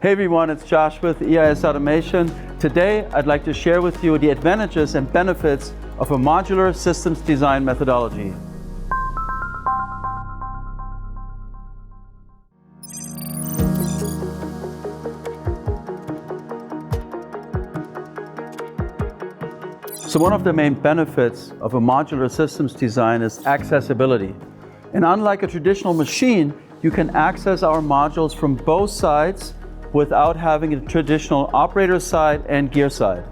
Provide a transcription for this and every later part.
Hey everyone, it's Josh with EIS Automation. Today I'd like to share with you the advantages and benefits of a modular systems design methodology. So one of the main benefits of a modular systems design is accessibility. And unlike a traditional machine, you can access our modules from both sides without having a traditional operator side and gear side.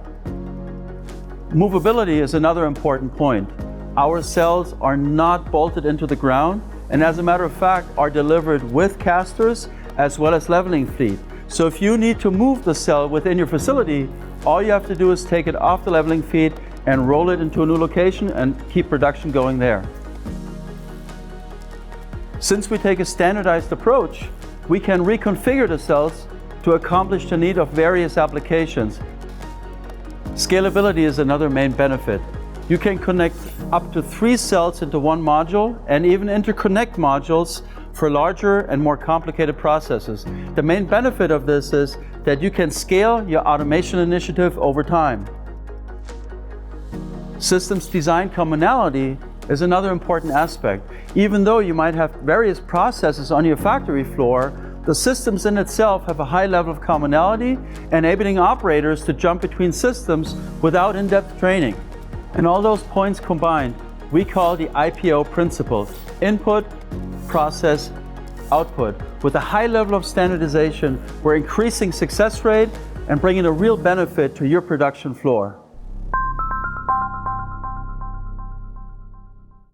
Movability is another important point. Our cells are not bolted into the ground, and as a matter of fact are delivered with casters as well as leveling feet. So if you need to move the cell within your facility, all you have to do is take it off the leveling feet and roll it into a new location and keep production going there. Since we take a standardized approach, we can reconfigure the cells to accomplish the need of various applications. Scalability is another main benefit. You can connect up to 3 cells into one module and even interconnect modules for larger and more complicated processes. The main benefit of this is that you can scale your automation initiative over time. Systems design commonality is another important aspect. Even though you might have various processes on your factory floor, the systems in itself have a high level of commonality, enabling operators to jump between systems without in-depth training. And all those points combined, we call the IPO principle: input, process, output. With a high level of standardization, we're increasing success rate and bringing a real benefit to your production floor.